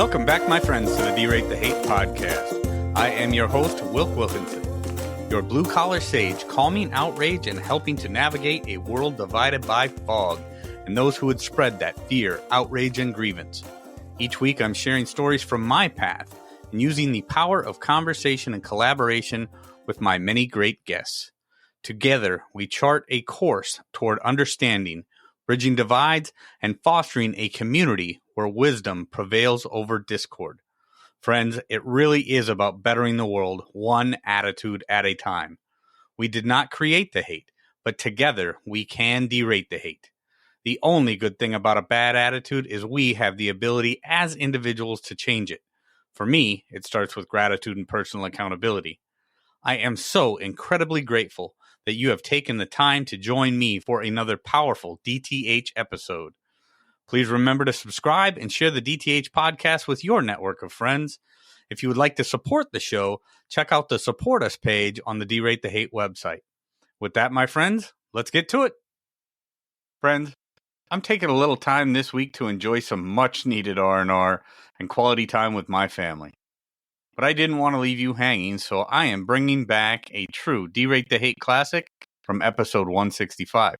Welcome back, my friends, to the Derate the Hate podcast. I am your host, Wilk Wilkinson, your blue-collar sage, calming outrage and helping to navigate a world divided by fog and those who would spread that fear, outrage, and grievance. Each week, I'm sharing stories from my path and using the power of conversation and collaboration with my many great guests. Together, we chart a course toward understanding, bridging divides, and fostering a community where wisdom prevails over discord. Friends, it really is about bettering the world one attitude at a time. We did not create the hate, but together we can derate the hate. The only good thing about a bad attitude is we have the ability as individuals to change it. For me, it starts with gratitude and personal accountability. I am so incredibly grateful that you have taken the time to join me for another powerful DTH episode. Please remember to subscribe and share the DTH podcast with your network of friends. If you would like to support the show, check out the Support Us page on the Derate the Hate website. With that, my friends, let's get to it. Friends, I'm taking a little time this week to enjoy some much-needed R&R and quality time with my family. But I didn't want to leave you hanging, so I am bringing back a true Derate the Hate classic from episode 165,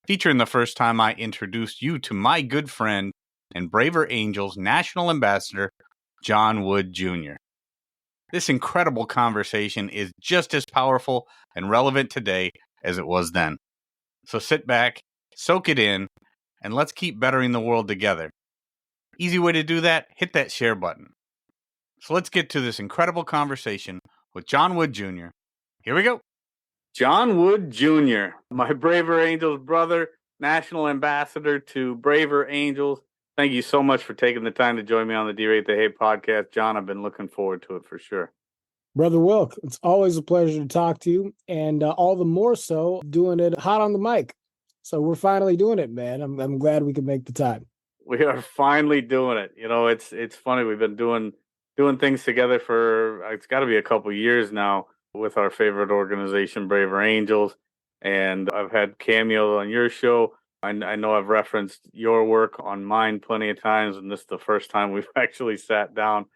featuring the first time I introduced you to my good friend and Braver Angels National Ambassador, John Wood Jr. This incredible conversation is just as powerful and relevant today as it was then. So sit back, soak it in, and let's keep bettering the world together. Easy way to do that, hit that share button. So let's get to this incredible conversation with John Wood Jr. Here we go. John Wood Jr., my Braver Angels brother, National Ambassador to Braver Angels. Thank you so much for taking the time to join me on the Derate the Hate podcast. John, I've been looking forward to it for sure. Brother Wilk, it's always a pleasure to talk to you, and all the more so doing it hot on the mic. So we're finally doing it, man. I'm glad we could make the time. We are finally doing it. You know, it's funny. We've been doing things together for, it's got to be a couple years now with our favorite organization, Braver Angels. And I've had cameos on your show. I know I've referenced your work on mine plenty of times, and this is the first time we've actually sat down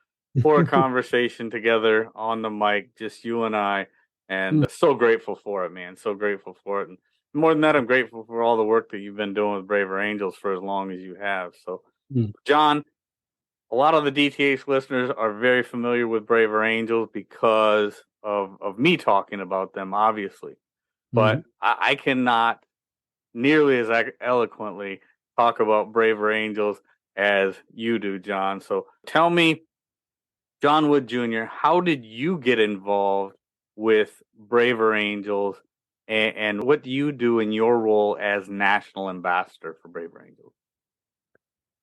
for a conversation together on the mic, just you and I. And so grateful for it, man. So grateful for it. And more than that, I'm grateful for all the work that you've been doing with Braver Angels for as long as you have. So, John, a lot of the DTH listeners are very familiar with Braver Angels because of me talking about them, obviously. But I cannot nearly as eloquently talk about Braver Angels as you do, John. So tell me, John Wood Jr., how did you get involved with Braver Angels, and what do you do in your role as National Ambassador for Braver Angels?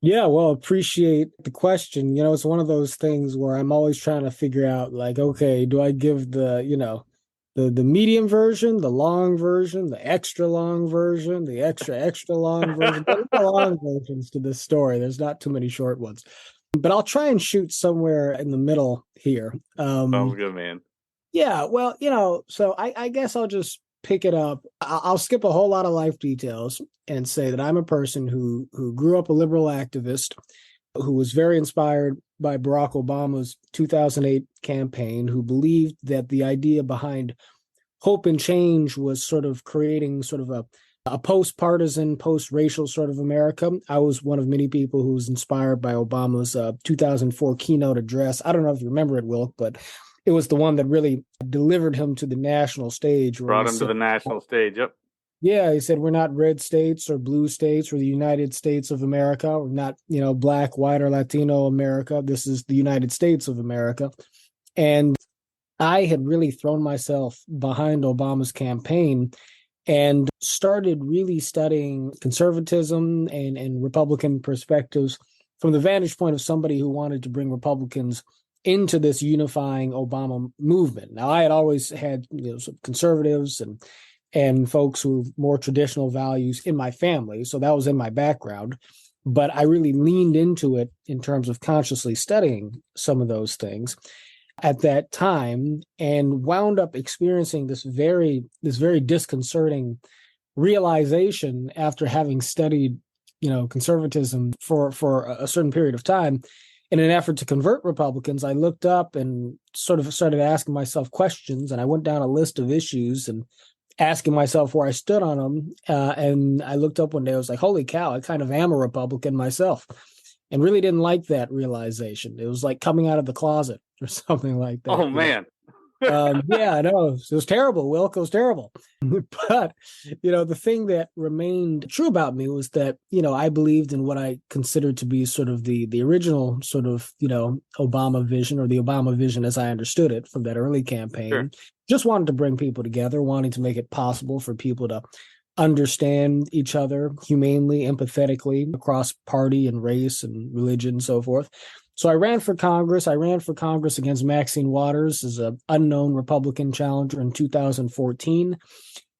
Yeah, well, appreciate the question. You know, it's one of those things where I'm always trying to figure out, like, okay, do I give the medium version, the long version, the extra long version, the extra long version? There are long versions to this story. There's not too many short ones. But I'll try and shoot somewhere in the middle here. Sounds good, man. Yeah, well, so I guess I'll just pick it up. I'll skip a whole lot of life details and say that I'm a person who grew up a liberal activist, who was very inspired by Barack Obama's 2008 campaign, who believed that the idea behind hope and change was sort of creating sort of a post-partisan, post-racial sort of America. I was one of many people who was inspired by Obama's 2004 keynote address. I don't know if you remember it, Wilk, but it was the one that really delivered him to the national stage. Brought him to the national stage, yep. Yeah, he said, we're not red states or blue states. We're the United States of America. We're not, black, white, or Latino America. This is the United States of America. And I had really thrown myself behind Obama's campaign and started really studying conservatism and Republican perspectives from the vantage point of somebody who wanted to bring Republicans into this unifying Obama movement. Now, I had always had some conservatives and folks who have more traditional values in my family, so that was in my background. But I really leaned into it in terms of consciously studying some of those things at that time, and wound up experiencing this very disconcerting realization after having studied, conservatism for a certain period of time, in an effort to convert Republicans, I looked up and sort of started asking myself questions, and I went down a list of issues and asking myself where I stood on them. And I looked up one day, I was like, holy cow, I kind of am a Republican myself, and really didn't like that realization. It was like coming out of the closet or something like that. Oh, man. Yeah, I know. It was terrible, Wilk. It was terrible. But, the thing that remained true about me was that, I believed in what I considered to be sort of the original sort of, Obama vision, or the Obama vision as I understood it from that early campaign. Sure. Just wanted to bring people together, wanting to make it possible for people to understand each other humanely, empathetically across party and race and religion and so forth. So I ran for Congress. I ran for Congress against Maxine Waters as an unknown Republican challenger in 2014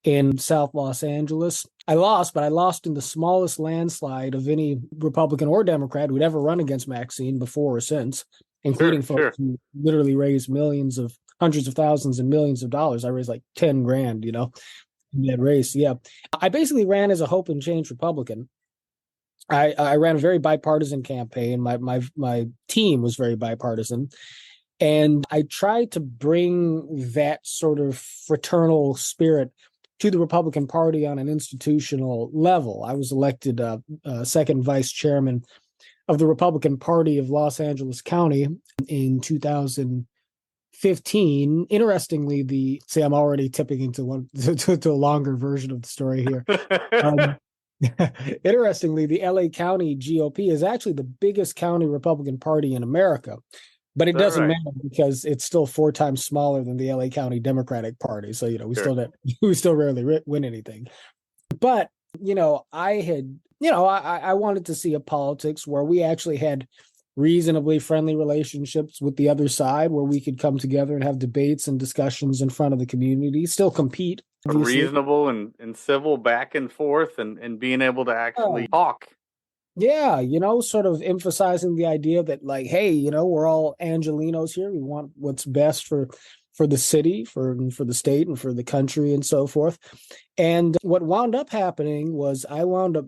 in South Los Angeles. I lost, but I lost in the smallest landslide of any Republican or Democrat who'd ever run against Maxine before or since, including folks who literally raised hundreds of thousands and millions of dollars. I raised like 10 grand, in that race. Yeah. I basically ran as a hope and change Republican. I ran a very bipartisan campaign. My team was very bipartisan. And I tried to bring that sort of fraternal spirit to the Republican Party on an institutional level. I was elected second vice chairman of the Republican Party of Los Angeles County in 2015. Interestingly, I'm already tipping into to a longer version of the story here. Interestingly, the LA County GOP is actually the biggest county Republican Party in America, but it doesn't matter because it's still 4 times smaller than the LA County Democratic Party. So, we still rarely win anything. But, I wanted to see a politics where we actually had reasonably friendly relationships with the other side, where we could come together and have debates and discussions in front of the community, still compete. Obviously. Reasonable and civil back and forth and being able to actually talk. Yeah, sort of emphasizing the idea that, like, hey, we're all Angelinos here. We want what's best for the city, for the state, and for the country, and so forth. And what wound up happening was I wound up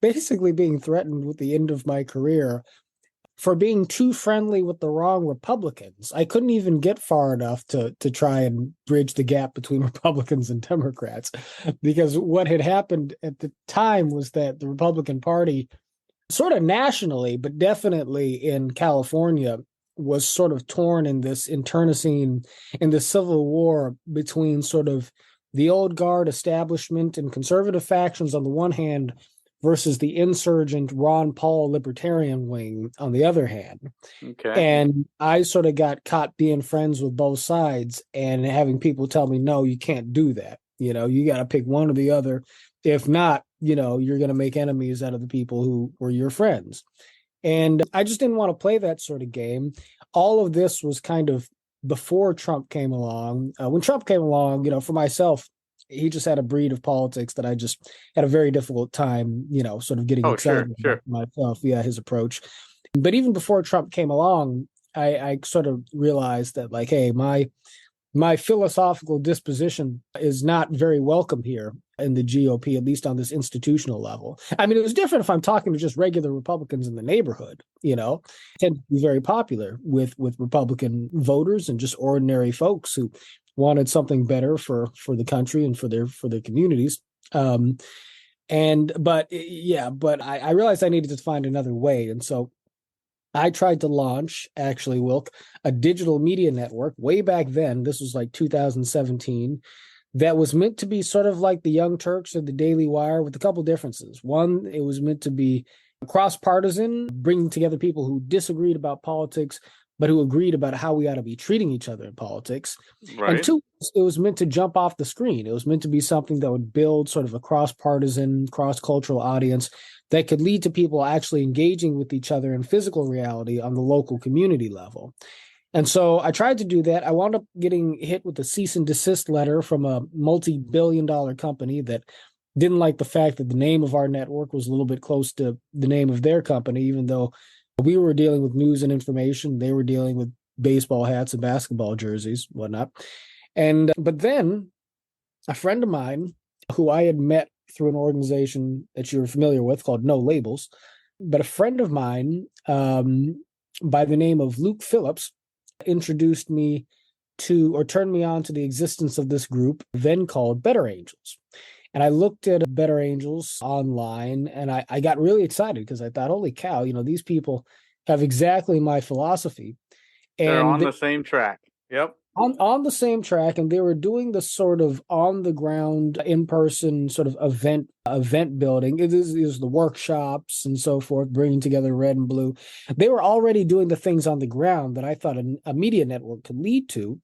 basically being threatened with the end of my career for being too friendly with the wrong Republicans. I couldn't even get far enough to try and bridge the gap between Republicans and Democrats, because what had happened at the time was that the Republican Party, sort of nationally, but definitely in California, was sort of torn in this internecine, in the civil war between sort of the old guard establishment and conservative factions on the one hand, versus the insurgent Ron Paul libertarian wing on the other hand. Okay. And I sort of got caught being friends with both sides and having people tell me, no, you can't do that. You got to pick one or the other. If not, you're going to make enemies out of the people who were your friends. And I just didn't want to play that sort of game. All of this was kind of before Trump came along. When Trump came along, for myself, he just had a breed of politics that I just had a very difficult time, sort of getting excited about myself. Yeah, his approach. But even before Trump came along, I sort of realized that, like, hey, my philosophical disposition is not very welcome here in the GOP, at least on this institutional level. I mean, it was different if I'm talking to just regular Republicans in the neighborhood, tend to be very popular with Republican voters and just ordinary folks who wanted something better for the country and for their communities. But I realized I needed to find another way. And so I tried to launch, actually, Wilk, a digital media network way back then. This was like 2017. That was meant to be sort of like the Young Turks or the Daily Wire, with a couple differences. One, it was meant to be cross-partisan, bringing together people who disagreed about politics, but who agreed about how we ought to be treating each other in politics. Right. And two, it was meant to jump off the screen. It was meant to be something that would build sort of a cross-partisan, cross-cultural audience that could lead to people actually engaging with each other in physical reality on the local community level. And so I tried to do that. I wound up getting hit with a cease and desist letter from a multi-billion-dollar company that didn't like the fact that the name of our network was a little bit close to the name of their company, even though we were dealing with news and information. They were dealing with baseball hats and basketball jerseys, whatnot. But then a friend of mine who I had met through an organization that you're familiar with called No Labels, But a friend of mine by the name of Luke Phillips introduced me to, or turned me on to, the existence of this group then called Better Angels. And I looked at Better Angels online, and I got really excited because I thought, holy cow, these people have exactly my philosophy. They're And on the same track. Yep. on the same track, and they were doing the sort of on the ground, in person sort of event building. It is the workshops and so forth, bringing together red and blue. They were already doing the things on the ground that I thought a media network could lead to.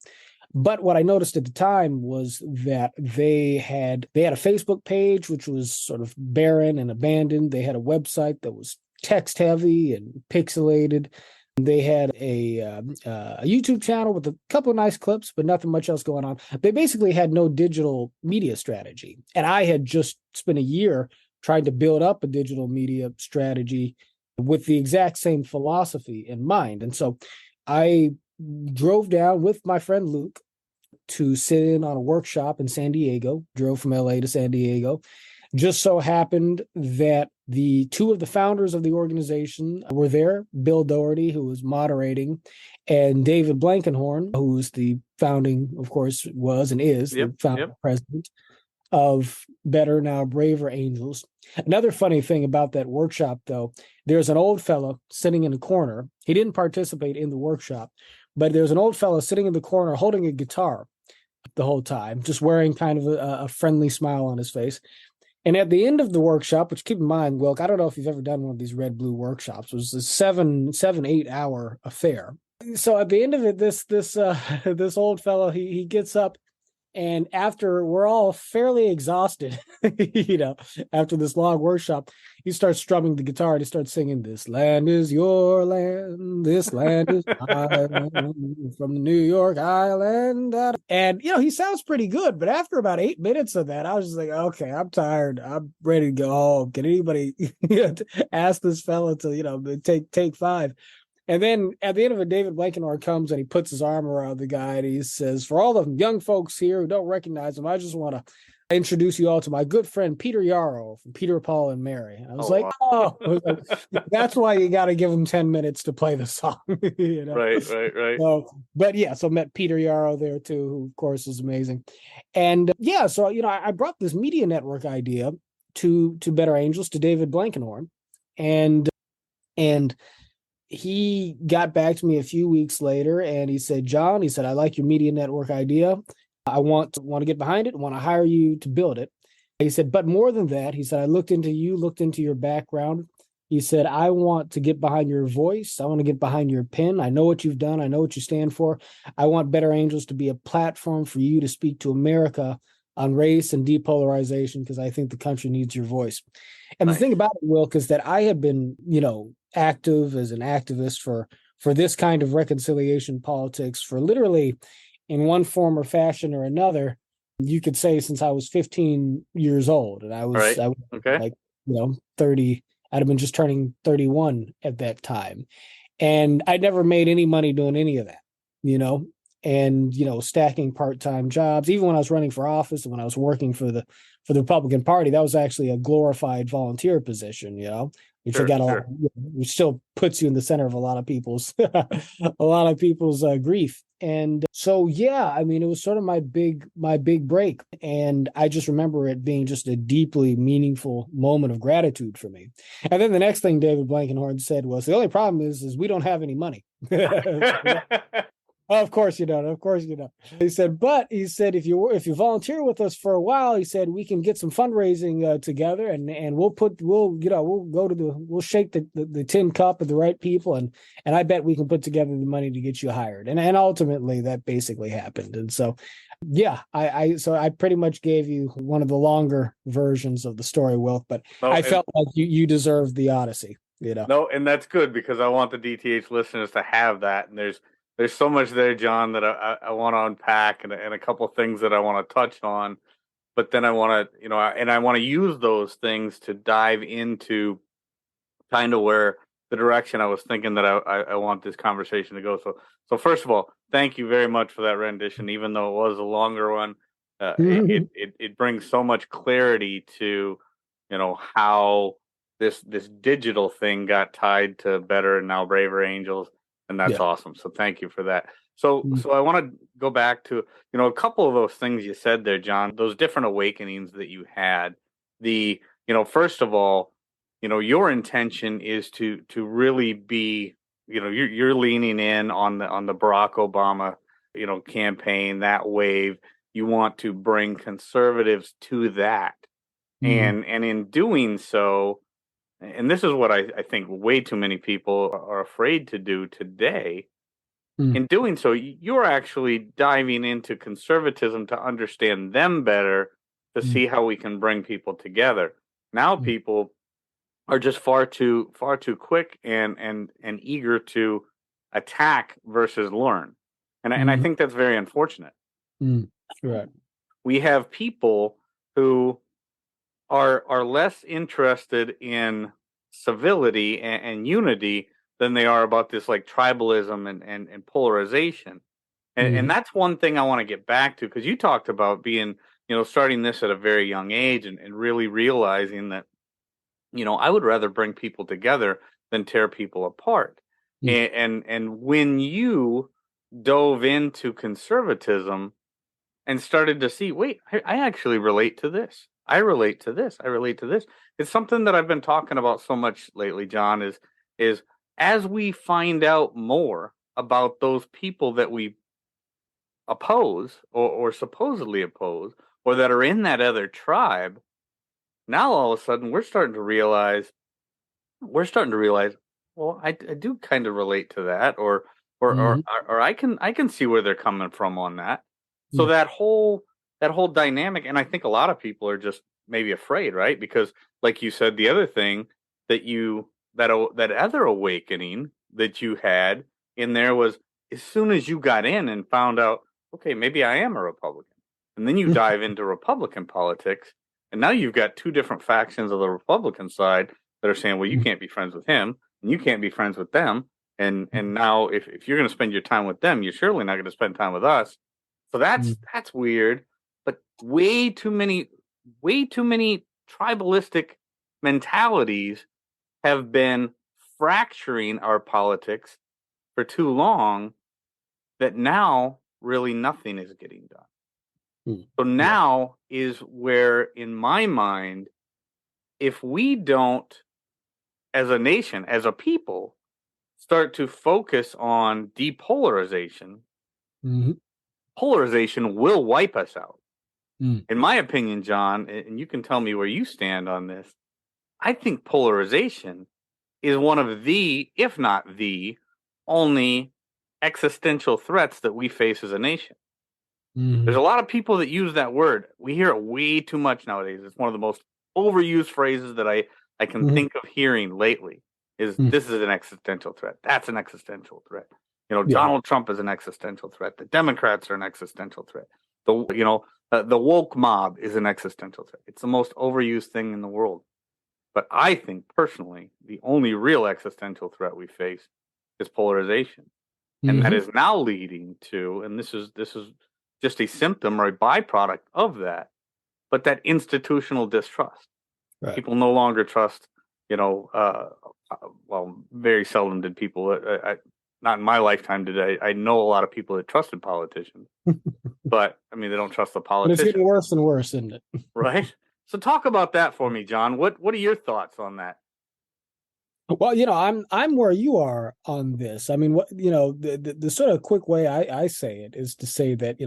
But what I noticed at the time was that they had a Facebook page which was sort of barren and abandoned. They had a website that was text heavy and pixelated. They had a YouTube channel with a couple of nice clips, but nothing much else going on. They basically had no digital media strategy. And I had just spent a year trying to build up a digital media strategy with the exact same philosophy in mind. And so I drove down with my friend Luke to sit in on a workshop in San Diego, drove from LA to San Diego. Just so happened that the two of the founders of the organization were there, Bill Doherty, who was moderating, and David Blankenhorn, who's the founding, of course, was and is the founding president of Better, Now Braver Angels. Another funny thing about that workshop, though, there's an old fellow sitting in a corner. He didn't participate in the workshop, but there's an old fellow sitting in the corner holding a guitar the whole time, just wearing kind of a friendly smile on his face. And at the end of the workshop, which, keep in mind, Wilk, I don't know if you've ever done one of these red blue workshops, it was a 7-8 hour affair. So at the end of it, this old fellow, he gets up, and after we're all fairly exhausted, after this long workshop, he starts strumming the guitar and he starts singing, "This land is your land, this land is my land, from the New York Island." And, he sounds pretty good. But after about 8 minutes of that, I was just like, okay, I'm tired. I'm ready to go home. Can anybody ask this fella to, take 5? And then at the end of it, David Blankenhorn comes and he puts his arm around the guy and he says, "For all the young folks here who don't recognize him, I just want to introduce you all to my good friend Peter Yarrow from Peter, Paul, and Mary." And I was that's why you got to give him 10 minutes to play the song. Right. So met Peter Yarrow there too, who of course is amazing. And so I brought this media network idea to Better Angels, to David Blankenhorn, and he got back to me a few weeks later and he said, "John," he said, "I like your media network idea. I want to get behind it, want to hire you to build it." He said, "But more than that," he said, "I looked into your background." He said, "I want to get behind your voice. I want to get behind your pen. I know what you've done. I know what you stand for. I want Better Angels to be a platform for you to speak to America on race and depolarization, because I think the country needs your voice." And The thing about it, Wilk, is that I had been, active as an activist for this kind of reconciliation politics for literally, in one form or fashion or another, you could say since I was 15 years old. And I was 30. I'd have been just turning 31 at that time. And I never made any money doing any of that, and stacking part-time jobs. Even when I was running for office and when I was working for the Republican Party, that was actually a glorified volunteer position, which which still puts you in the center of a lot of people's grief. And so it was sort of my big break, and I just remember it being just a deeply meaningful moment of gratitude for me. And then the next thing David Blankenhorn said was, "The only problem is we don't have any money." Of course you don't. Of course you don't. He said, "But," he said, if you volunteer with us for a while," he said, "we can get some fundraising together, and we'll we'll shake the tin cup of the right people, and I bet we can put together the money to get you hired." And ultimately that basically happened. And so I pretty much gave you one of the longer versions of the story, Wilk, but I felt like you deserved the Odyssey. No, and that's good, because I want the DTH listeners to have that. And there's so much there, John, that I want to unpack, and a couple things that I want to touch on. But then I want to, and I want to use those things to dive into kind of where the direction I was thinking that I want this conversation to go. So first of all, thank you very much for that rendition, even though it was a longer one. It brings so much clarity to, how this digital thing got tied to Better and Now Braver Angels, and that's awesome. So thank you for that. So I want to go back to, a couple of those things you said there, John, those different awakenings that you had. First of all, your intention is to really be, you're leaning in on the Barack Obama, campaign, that wave. You want to bring conservatives to that. And in doing so, and this is what I think way too many people are afraid to do today. In doing so, you're actually diving into conservatism to understand them better, to see how we can bring people together. Now people are just far too quick and eager to attack versus learn. And I think that's very unfortunate. Right. We have people who are less interested in civility and unity than they are about this like tribalism and polarization. And that's one thing I want to get back to, because you talked about being, starting this at a very young age and really realizing that, I would rather bring people together than tear people apart. And when you dove into conservatism and started to see, wait, I actually relate to this. I relate to this. I relate to this. It's something that I've been talking about so much lately, John, is as we find out more about those people that we oppose or supposedly oppose, or that are in that other tribe, now all of a sudden we're starting to realize, well, I do kind of relate to that, or I can see where they're coming from on that. So that whole dynamic, and I think a lot of people are just maybe afraid, right? Because like you said, the other thing that other awakening that you had in there was, as soon as you got in and found out, okay, maybe I am a Republican, and then you dive into Republican politics, and now you've got two different factions of the Republican side that are saying, well, you can't be friends with him, and you can't be friends with them, and now if you're going to spend your time with them, you're surely not going to spend time with us. So that's weird, but way too many tribalistic mentalities have been fracturing our politics for too long, that now really nothing is getting done. So now is where, in my mind, if we don't, as a nation, as a people, start to focus on depolarization, polarization will wipe us out. In my opinion, John, and you can tell me where you stand on this, I think polarization is one of the, if not the, only existential threats that we face as a nation. There's a lot of people that use that word. We hear it way too much nowadays. It's one of the most overused phrases that I can think of hearing lately. This is an existential threat. That's an existential threat. Donald Trump is an existential threat. The Democrats are an existential threat. The woke mob is an existential threat. It's the most overused thing in the world. But I think personally, the only real existential threat we face is polarization. And that is now leading to, and this is just a symptom or a byproduct of that, but that institutional distrust. Right. People no longer trust, well, very seldom did people, not in my lifetime did I know a lot of people that trusted politicians, but I mean, they don't trust the politicians. But it's getting worse and worse, isn't it? Right. So talk about that for me, John. What are your thoughts on that? Well, I'm where you are on this. I mean, the sort of quick way I say it is to say that,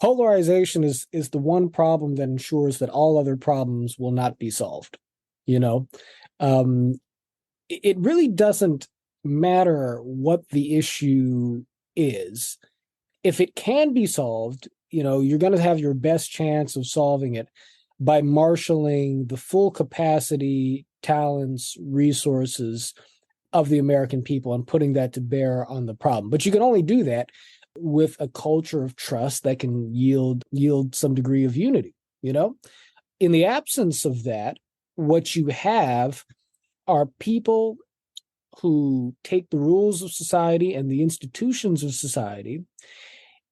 polarization is the one problem that ensures that all other problems will not be solved. It really doesn't matter what the issue is. If it can be solved, you're going to have your best chance of solving it by marshaling the full capacity, talents, resources of the American people and putting that to bear on the problem. But you can only do that with a culture of trust that can yield some degree of unity. In the absence of that, what you have are people who take the rules of society and the institutions of society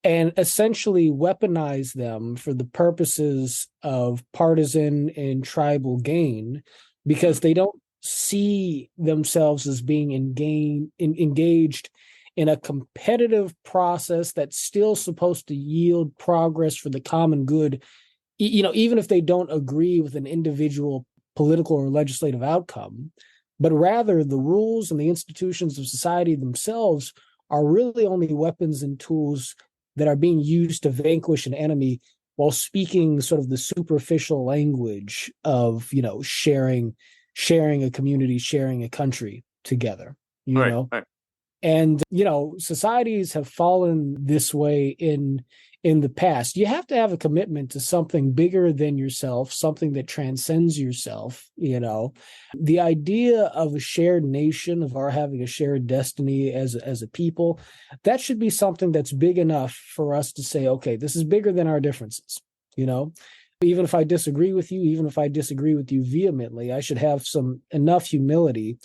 and essentially weaponize them for the purposes of partisan and tribal gain, because they don't see themselves as being engaged in a competitive process that's still supposed to yield progress for the common good, even if they don't agree with an individual political or legislative outcome, but rather the rules and the institutions of society themselves are really only weapons and tools that are being used to vanquish an enemy while speaking sort of the superficial language of, sharing a community, sharing a country together, Right, right. and societies have fallen this way in the past. You have to have a commitment to something bigger than yourself, something that transcends yourself. The idea of a shared nation, of our having a shared destiny as a people, that should be something that's big enough for us to say, okay, this is bigger than our differences. Even if I disagree with you, even if I disagree with you vehemently, I should have enough humility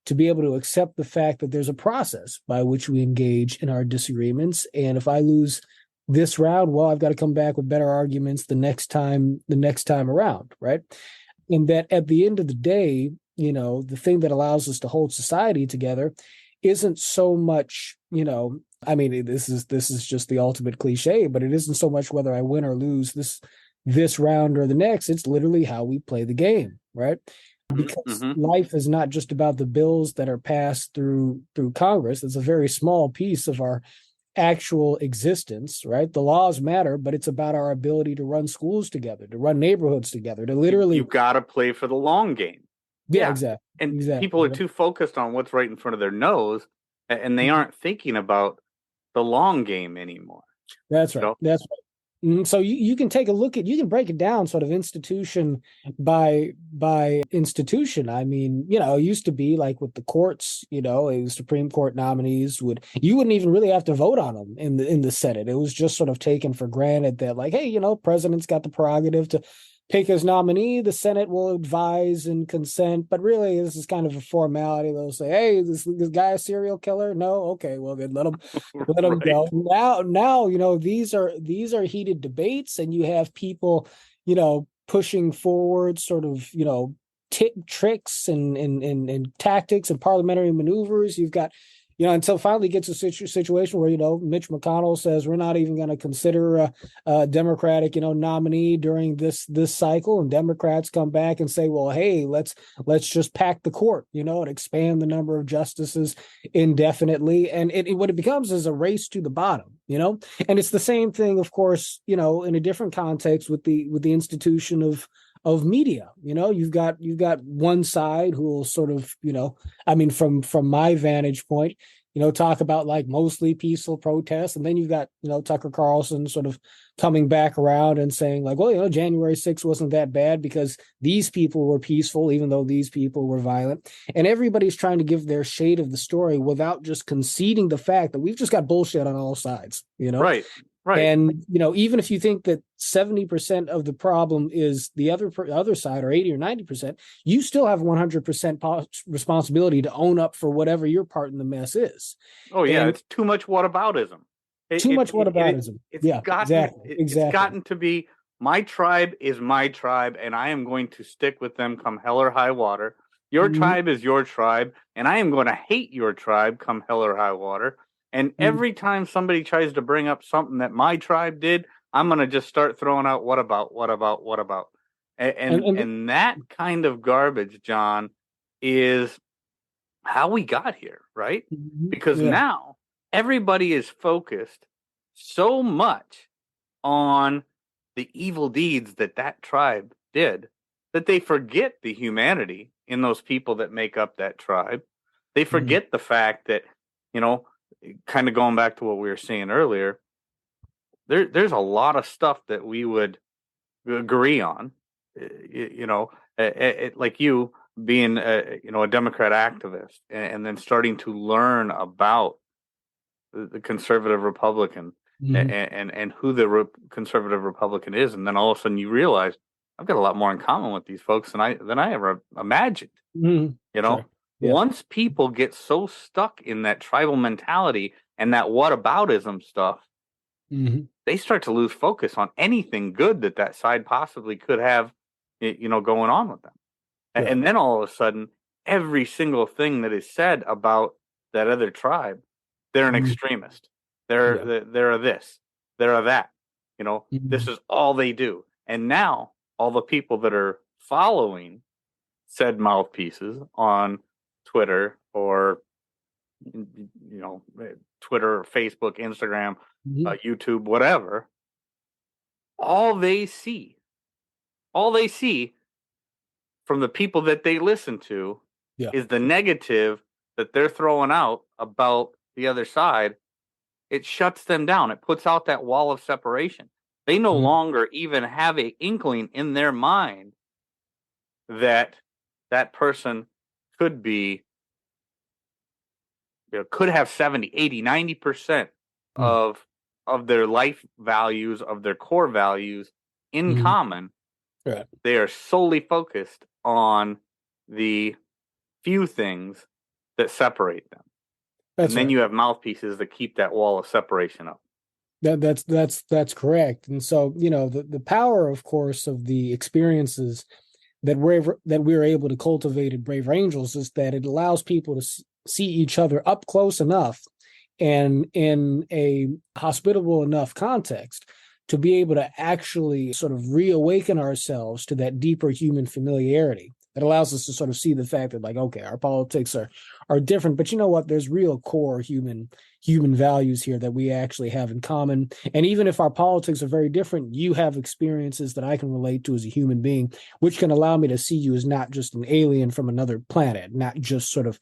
to be able to accept the fact that there's a process by which we engage in our disagreements. And if I lose this round, well, I've got to come back with better arguments the next time around, right? And that at the end of the day, the thing that allows us to hold society together isn't so much, I mean, this is just the ultimate cliche, but it isn't so much whether I win or lose this round or the next. It's literally how we play the game, right? Because life is not just about the bills that are passed through Congress. It's a very small piece of our actual existence, right? The laws matter, but it's about our ability to run schools together, to run neighborhoods together, to literally. You've got to play for the long game. Yeah, exactly. And people are too focused on what's right in front of their nose, and they aren't thinking about the long game anymore. That's right. That's right. So you can take a look you can break it down sort of institution by institution. I mean, it used to be like with the courts, it was Supreme Court nominees you wouldn't even really have to vote on them in the Senate. It was just sort of taken for granted that like, hey, president's got the prerogative to pick his nominee. The Senate will advise and consent, but really this is kind of a formality. They'll say, hey, this guy a serial killer? No, okay, well then let him right. Go. Now, these are heated debates, and you have people, pushing forward sort of, tricks and tactics and parliamentary maneuvers. You've got, until finally gets a situation where, Mitch McConnell says we're not even going to consider a Democratic, nominee during this cycle, and Democrats come back and say, well, hey, let's just pack the court, and expand the number of justices indefinitely, and what it becomes is a race to the bottom, and it's the same thing, of course, in a different context with the institution of media. You've got one side who will sort of, I mean, from my vantage point, talk about like mostly peaceful protests, and then you've got, Tucker Carlson sort of coming back around and saying like, well, January 6th wasn't that bad because these people were peaceful, even though these people were violent. And everybody's trying to give their shade of the story without just conceding the fact that we've just got bullshit on all sides, Right. Right. And, even if you think that 70% of the problem is the other side, or 80 or 90%, you still have 100% responsibility to own up for whatever your part in the mess is. Oh, yeah. And it's too much whataboutism. Too much whataboutism. Exactly. It's gotten to be, my tribe is my tribe, and I am going to stick with them come hell or high water. Your tribe is your tribe, and I am going to hate your tribe come hell or high water. And every time somebody tries to bring up something that my tribe did, I'm going to just start throwing out what about. And that kind of garbage, John, is how we got here, right? Because now everybody is focused so much on the evil deeds that tribe did that they forget the humanity in those people that make up that tribe. They forget the fact that, kind of going back to what we were saying earlier, there's a lot of stuff that we would agree on, like you being a Democrat activist, and then starting to learn about the conservative Republican and who the conservative Republican is, and then all of a sudden you realize I've got a lot more in common with these folks than I ever imagined. Sure. Yeah. Once people get so stuck in that tribal mentality and that whataboutism stuff, they start to lose focus on anything good that side possibly could have, going on with them. Yeah. And then all of a sudden, every single thing that is said about that other tribe, they're an extremist. They're a this, they're a that. This is all they do. And now all the people that are following said mouthpieces on Twitter or Twitter, Facebook, Instagram, YouTube, whatever, all they see from the people that they listen to is the negative that they're throwing out about the other side. It shuts them down. It puts out that wall of separation. They no longer even have an inkling in their mind that that person could be, could have 70, 80, 90% of their life values, of their core values in common. Right. They are solely focused on the few things that separate them. And then you have mouthpieces that keep that wall of separation up. That's correct. And so, the power, of course, of the experiences that we're able to cultivate at Brave Angels is that it allows people to see each other up close enough and in a hospitable enough context to be able to actually sort of reawaken ourselves to that deeper human familiarity. It allows us to sort of see the fact that, like, okay, our politics are different, but you know what? There's real core human values here that we actually have in common. And even if our politics are very different, you have experiences that I can relate to as a human being, which can allow me to see you as not just an alien from another planet, not just sort of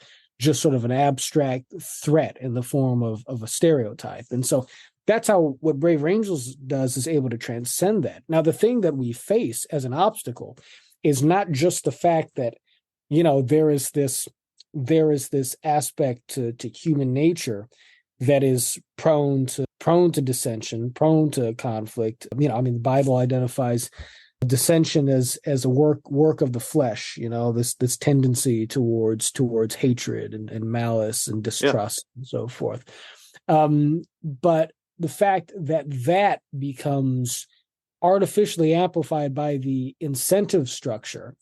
an abstract threat in the form of a stereotype. And so that's how what Brave Angels does, is able to transcend that. Now, the thing that we face as an obstacle is not just the fact that, there is this aspect to human nature that is prone to dissension, prone to conflict. The Bible identifies dissension as a work of the flesh, this tendency towards hatred and malice and distrust and so forth. But the fact that becomes artificially amplified by the incentive structure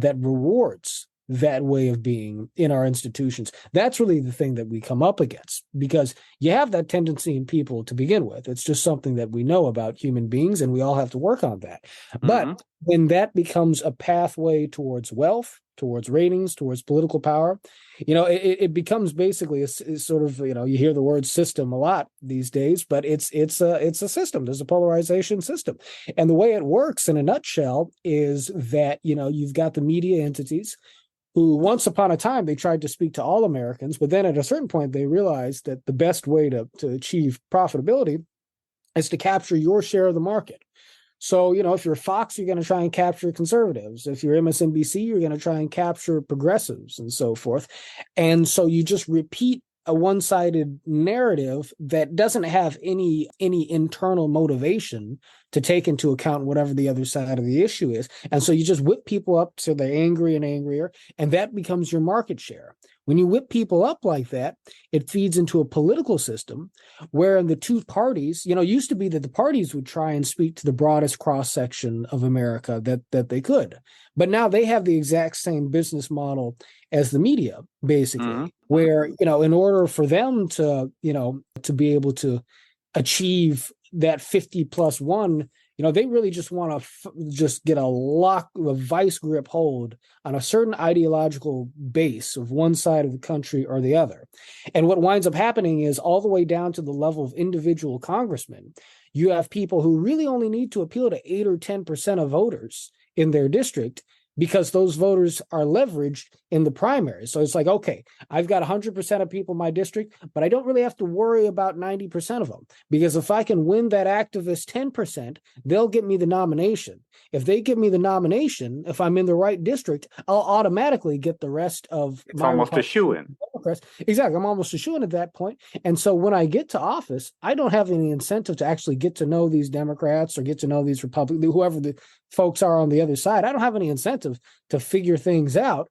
that rewards that way of being in our institutions, that's really the thing that we come up against, because you have that tendency in people to begin with. It's just something that we know about human beings, and we all have to work on that. But when that becomes a pathway towards wealth, towards ratings, towards political power, it becomes basically a sort of, you hear the word system a lot these days, but it's a system. There's a polarization system. And the way it works in a nutshell is that, you've got the media entities who once upon a time, they tried to speak to all Americans, but then at a certain point, they realized that the best way to achieve profitability is to capture your share of the market. So, if you're Fox, you're going to try and capture conservatives. If you're MSNBC, you're going to try and capture progressives and so forth. And so you just repeat a one-sided narrative that doesn't have any internal motivation to take into account whatever the other side of the issue is. And so you just whip people up so they're angry and angrier, and that becomes your market share. When you whip people up like that, it feeds into a political system where the two parties, used to be that the parties would try and speak to the broadest cross-section of America that they could. But now they have the exact same business model as the media, basically, where, in order for them to be able to achieve that 50+1, they really just want to just get a vice grip hold on a certain ideological base of one side of the country or the other. And what winds up happening is, all the way down to the level of individual congressmen, you have people who really only need to appeal to 8 or 10% of voters in their district, because those voters are leveraged in the primaries. So it's like, okay, I've got 100% of people in my district, but I don't really have to worry about 90% of them, because if I can win that activist 10%, they'll get me the nomination. If they give me the nomination, if I'm in the right district, I'll automatically get the rest of it's almost a shoo-in. Exactly. I'm almost a shoo-in at that point. And so when I get to office, I don't have any incentive to actually get to know these Democrats or get to know these Republicans, whoever the folks are on the other side. I don't have any incentive to figure things out.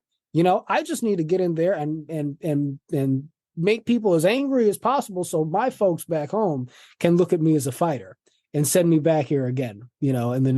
I just need to get in there and make people as angry as possible so my folks back home can look at me as a fighter. and send me back here again, in the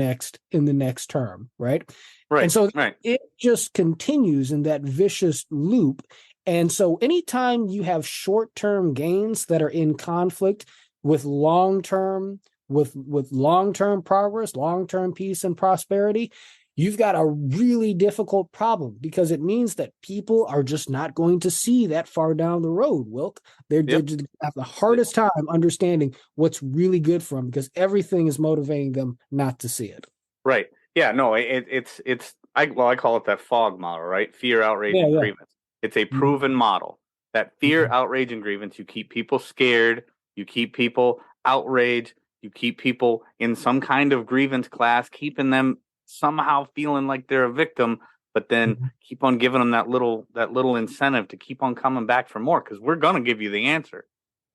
next term, right? Right. And so right. it just continues in that vicious loop. And so anytime you have short-term gains that are in conflict with long-term progress, long-term peace and prosperity, you've got a really difficult problem, because it means that people are just not going to see that far down the road, Wilk. They're just have the hardest time understanding what's really good for them, because everything is motivating them not to see it. Right. Yeah, no, I call it that FOG model, right? Fear, outrage, and grievance. It's a proven model. That fear, outrage, and grievance, you keep people scared, you keep people outraged, you keep people in some kind of grievance class, keeping them somehow feeling like they're a victim, but then keep on giving them that little incentive to keep on coming back for more, because we're going to give you the answer.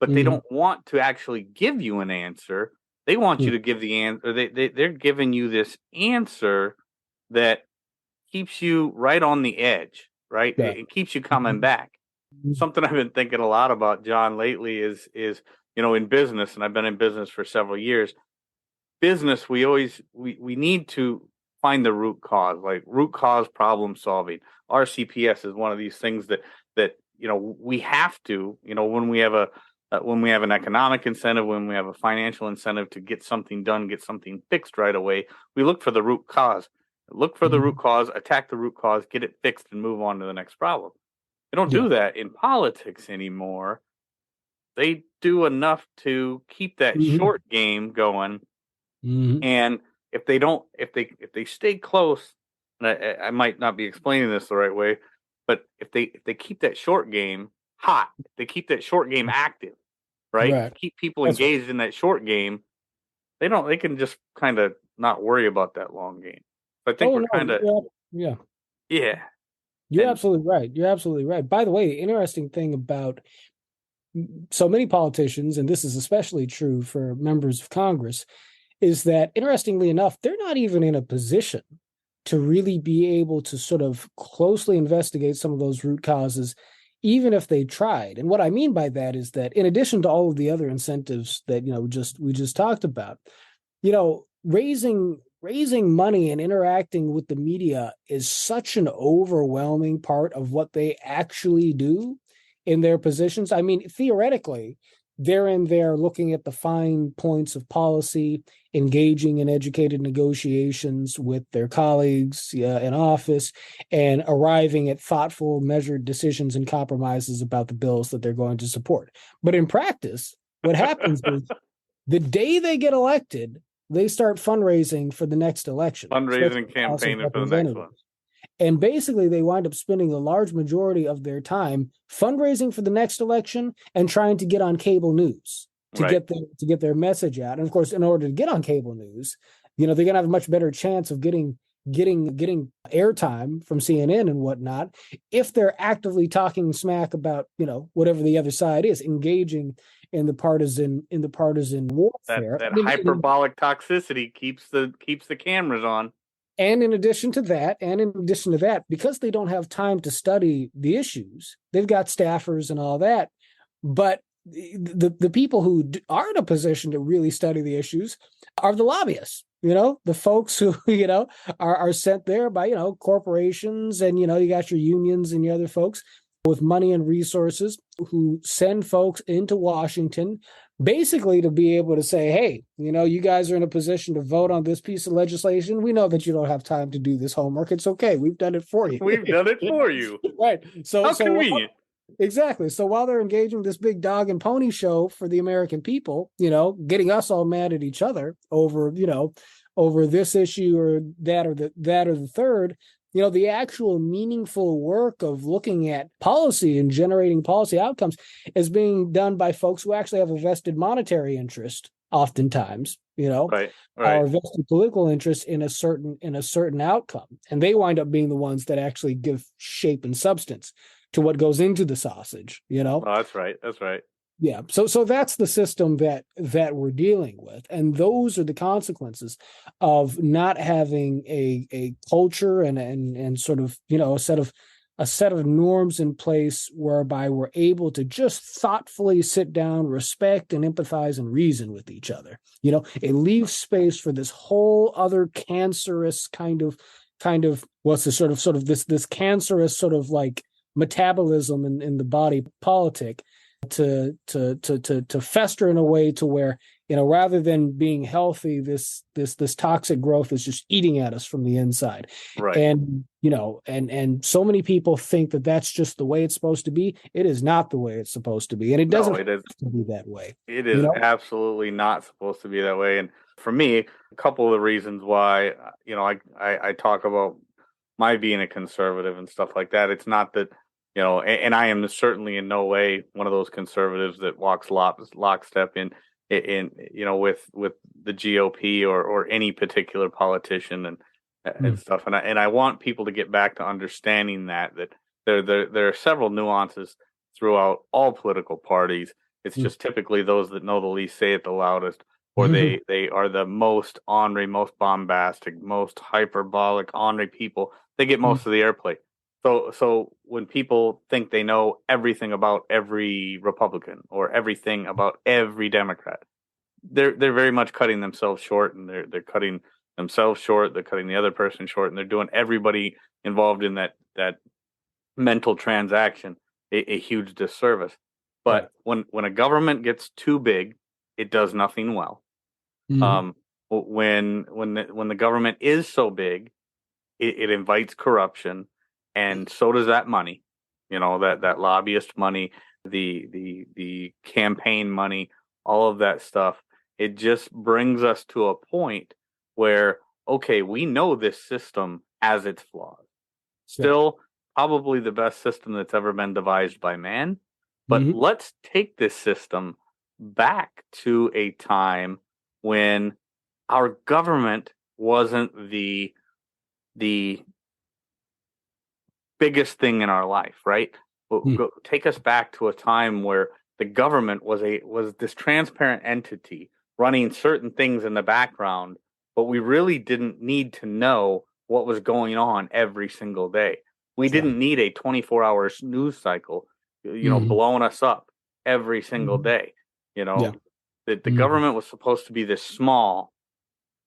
But they don't want to actually give you an answer. They want you to give the answer. They're giving you this answer that keeps you right on the edge, right? Yeah. It keeps you coming back. Something I've been thinking a lot about, John, lately is in business, and I've been in business for several years. Business, we need to find the root cause, like root cause problem solving. RCPS is one of these things that we have to, when we have an economic incentive, when we have a financial incentive to get something done, get something fixed right away, we look for the root cause. Look for the root cause, attack the root cause, get it fixed, and move on to the next problem. They don't do that in politics anymore. They do enough to keep that short game going. And if they stay close, and I might not be explaining this the right way, but if they keep that short game hot, if they keep that short game active, right? Keep people engaged in that short game, they can just kind of not worry about that long game. I think we're kind of yeah. You're absolutely right. You're absolutely right. By the way, the interesting thing about so many politicians, and this is especially true for members of Congress, is that, interestingly enough, they're not even in a position to really be able to sort of closely investigate some of those root causes, even if they tried. And what I mean by that is that, in addition to all of the other incentives that we just talked about, raising money and interacting with the media is such an overwhelming part of what they actually do in their positions. I mean, theoretically, they're in there looking at the fine points of policy, engaging in educated negotiations with their colleagues in office, and arriving at thoughtful, measured decisions and compromises about the bills that they're going to support. But in practice, what happens is the day they get elected, they start fundraising for the next election. Fundraising campaigning for the next one. And basically, they wind up spending a large majority of their time fundraising for the next election and trying to get on cable news to get their message out. And of course, in order to get on cable news, they're going to have a much better chance of getting airtime from CNN and whatnot if they're actively talking smack about whatever the other side is, engaging in the partisan warfare. That hyperbolic toxicity keeps the cameras on. And in addition to that, because they don't have time to study the issues, they've got staffers and all that. But the people who are in a position to really study the issues are the lobbyists. The folks who are sent there by corporations, and you got your unions and your other folks with money and resources who send folks into Washington basically to be able to say, hey, you guys are in a position to vote on this piece of legislation. We know that you don't have time to do this homework. It's okay. We've done it for you. We've done it for you. Right. How convenient. Exactly. So while they're engaging this big dog and pony show for the American people, getting us all mad at each other over this issue or that or the third, the actual meaningful work of looking at policy and generating policy outcomes is being done by folks who actually have a vested monetary interest, oftentimes, or vested political interest in a certain outcome. And they wind up being the ones that actually give shape and substance to what goes into the sausage, Oh, that's right. Yeah. So that's the system that we're dealing with. And those are the consequences of not having a culture and sort of, a set of a set of norms in place whereby we're able to just thoughtfully sit down, respect and empathize and reason with each other. It leaves space for this whole other cancerous kind of what's the sort of this cancerous sort of like metabolism in the body politic to fester in a way to where, rather than being healthy, this toxic growth is just eating at us from the inside. Right. And, and so many people think that that's just the way it's supposed to be. It is not the way it's supposed to be. And it doesn't have to be that way. It is absolutely not supposed to be that way. And for me, a couple of the reasons why, I talk about my being a conservative and stuff like that. It's not that, and I am certainly in no way one of those conservatives that walks lockstep in with the GOP or any particular politician and stuff. And I want people to get back to understanding that there are several nuances throughout all political parties. It's just typically those that know the least say it the loudest, or they are the most ornery, most bombastic, most hyperbolic, ornery people. They get most of the airplay. So when people think they know everything about every Republican or everything about every Democrat, they're very much cutting themselves short, and they're cutting themselves short. They're cutting the other person short, and they're doing everybody involved in that mental transaction a huge disservice. But when a government gets too big, it does nothing well. When the government is so big, it invites corruption, and so does that money. That lobbyist money, the campaign money, all of that stuff. It just brings us to a point where, okay, we know this system has its flaws. Still, probably the best system that's ever been devised by man. But let's take this system back to a time when our government wasn't the biggest thing in our life, right? Take us back to a time where the government was this transparent entity running certain things in the background, but we really didn't need to know what was going on every single day. We didn't need a 24-hour news cycle, blowing us up every single day. The government was supposed to be this small,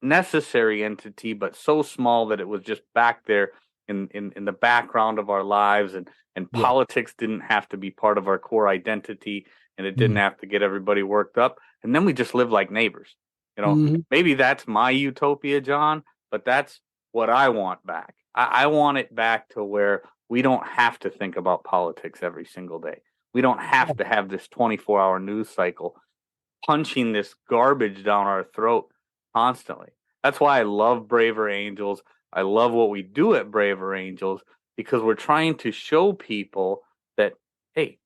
necessary entity, but so small that it was just back there in the background of our lives, and politics didn't have to be part of our core identity, and it didn't have to get everybody worked up. And then we just live like neighbors. Maybe that's my utopia, John, but that's what I want back. I want it back to where we don't have to think about politics every single day. We don't have to have this 24-hour news cycle punching this garbage down our throat constantly. That's why I love Braver Angels. I love what we do at Braver Angels, because we're trying to show people that, hey,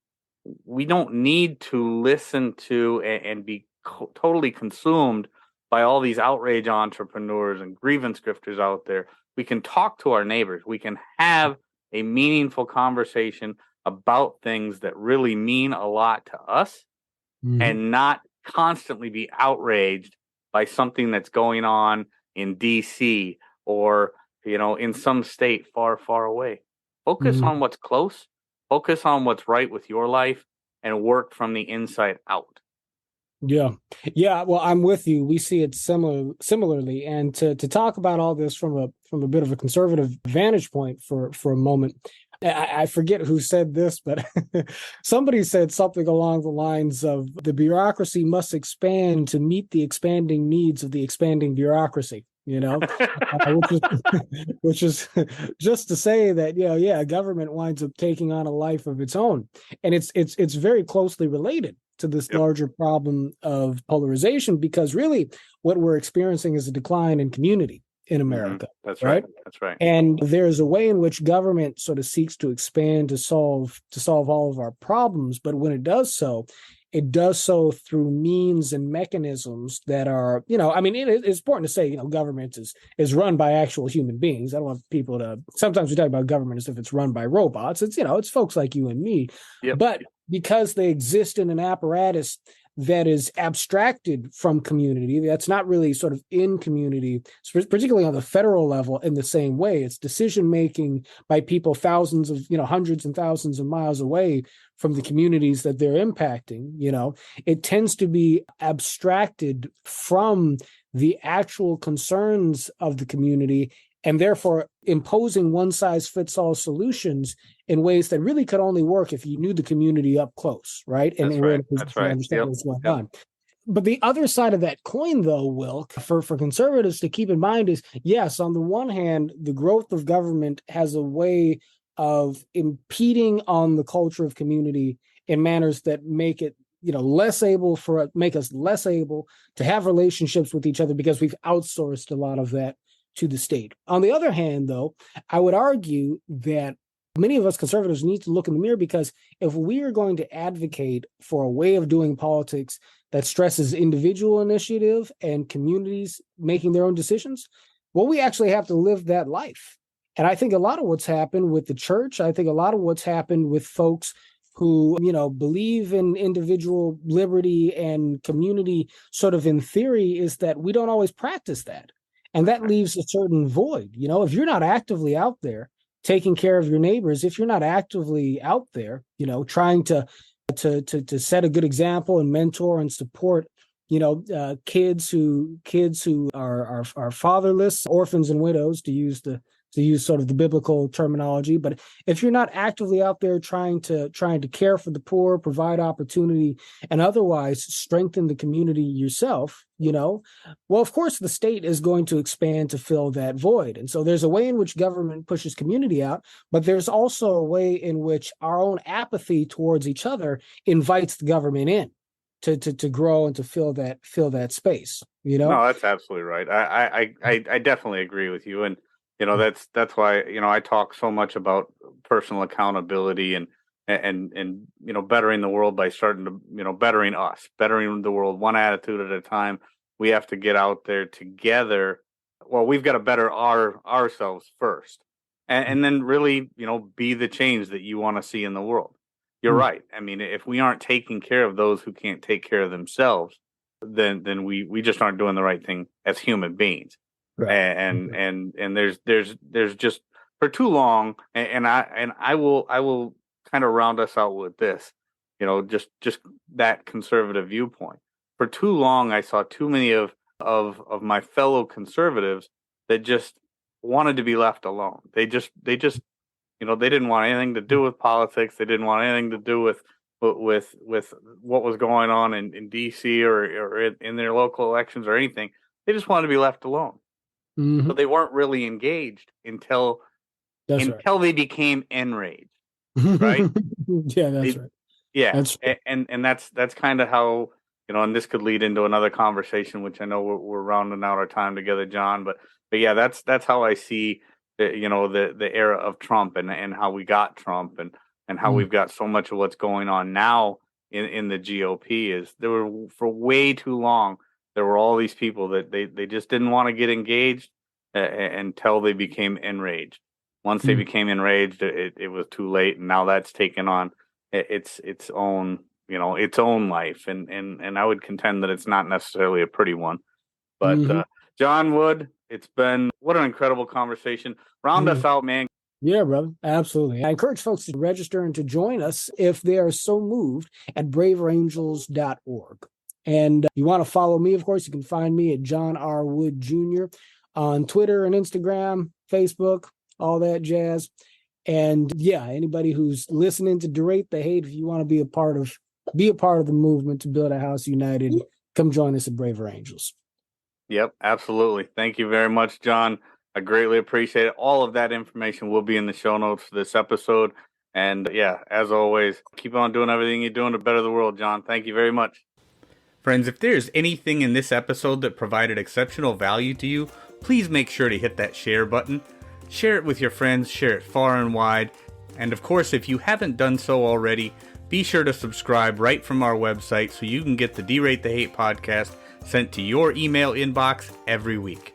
we don't need to listen to and be totally consumed by all these outrage entrepreneurs and grievance grifters out there. We can talk to our neighbors. We can have a meaningful conversation about things that really mean a lot to us, and not constantly be outraged by something that's going on in DC or, in some state far, far away. Focus on what's close, focus on what's right with your life, and work from the inside out. Yeah. Well, I'm with you. We see it similarly. And to talk about all this from a bit of a conservative vantage point for a moment, I forget who said this, but somebody said something along the lines of the bureaucracy must expand to meet the expanding needs of the expanding bureaucracy. Which is just to say that government winds up taking on a life of its own, and it's very closely related to this larger problem of polarization, because really what we're experiencing is a decline in community in America. That's right. That's right. And there's a way in which government sort of seeks to expand to solve all of our problems, but when it does so through means and mechanisms that are, it's important to say, government is run by actual human beings. I don't want people to, sometimes we talk about government as if it's run by robots. It's, it's folks like you and me. But because they exist in an apparatus that is abstracted from community, that's not really sort of in community, particularly on the federal level in the same way. It's decision making by people thousands of, hundreds and thousands of miles away from the communities that they're impacting. It tends to be abstracted from the actual concerns of the community, and therefore imposing one-size-fits-all solutions in ways that really could only work if you knew the community up close, right? And That's were right. in a position That's to right. understand Yep. what's going Yep. on. But the other side of that coin, though, Wilk, for conservatives to keep in mind is, yes, on the one hand, the growth of government has a way of impeding on the culture of community in manners that make it make us less able to have relationships with each other because we've outsourced a lot of that to the state. On the other hand, though, I would argue that many of us conservatives need to look in the mirror, because if we are going to advocate for a way of doing politics that stresses individual initiative and communities making their own decisions, well, we actually have to live that life. And I think a lot of what's happened with the church, I think a lot of what's happened with folks who, believe in individual liberty and community sort of in theory, is that we don't always practice that. And that leaves a certain void. If you're not actively out there taking care of your neighbors, if you're not actively out there, trying to set a good example and mentor and support, kids who are fatherless, orphans and widows, to use sort of the biblical terminology. But if you're not actively out there trying to care for the poor, provide opportunity, and otherwise strengthen the community yourself, well, of course, the state is going to expand to fill that void. And so there's a way in which government pushes community out, but there's also a way in which our own apathy towards each other invites the government in to grow and to fill that space. No, that's absolutely right. I definitely agree with you. And that's why I talk so much about personal accountability and bettering the world by starting to bettering us, bettering the world one attitude at a time. We have to get out there together. Well, we've got to better ourselves first, and then really be the change that you want to see in the world. You're right. I mean, if we aren't taking care of those who can't take care of themselves, then we just aren't doing the right thing as human beings. Right. And there's just, for too long, and I will kind of round us out with this, just that conservative viewpoint. For too long, I saw too many of my fellow conservatives that just wanted to be left alone. They just they didn't want anything to do with politics. They didn't want anything to do with what was going on in DC or in their local elections or anything. They just wanted to be left alone. Mm-hmm. So they weren't really engaged until they became enraged, right? Yeah, that's right. Yeah, that's right. And that's kind of how, and this could lead into another conversation, which I know we're rounding out our time together, John. But yeah, that's how I see the era of Trump and how we got Trump and how we've got so much of what's going on now in the GOP. Is there were, for way too long, there were all these people that they just didn't want to get engaged until they became enraged. Once they became enraged, it was too late, and now that's taken on its own life. And I would contend that it's not necessarily a pretty one. But John Wood, it's been what an incredible conversation. Round us out, man. Yeah, brother. Absolutely. I encourage folks to register and to join us if they are so moved at braverangels.org. And you want to follow me, of course, you can find me at John R. Wood Jr. on Twitter and Instagram, Facebook, all that jazz. And yeah, anybody who's listening to Derate the Hate, if you want to be a part of the movement to build a house united, come join us at Braver Angels. Yep, absolutely. Thank you very much, John. I greatly appreciate it. All of that information will be in the show notes for this episode. And yeah, as always, keep on doing everything you're doing to better the world, John. Thank you very much. Friends, if there's anything in this episode that provided exceptional value to you, please make sure to hit that share button. Share it with your friends, share it far and wide. And of course, if you haven't done so already, be sure to subscribe right from our website so you can get the Derate the Hate podcast sent to your email inbox every week.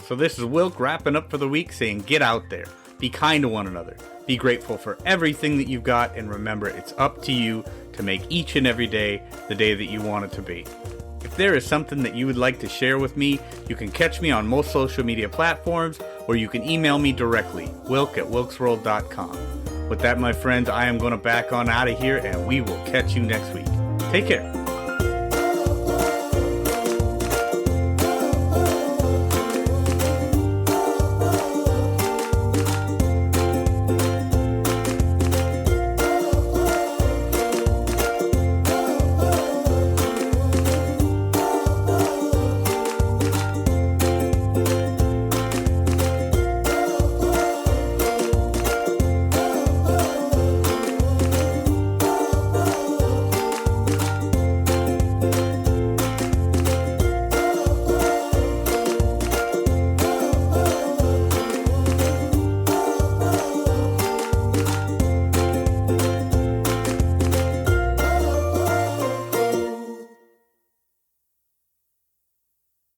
So this is Wilk wrapping up for the week saying get out there, Be kind to one another. Be grateful for everything that you've got, and remember, it's up to you to make each and every day the day that you want it to be. If there is something that you would like to share with me, you can catch me on most social media platforms, or you can email me directly, wilk@wilksworld.com. With that, my friends, I am going to back on out of here, and we will catch you next week. Take care.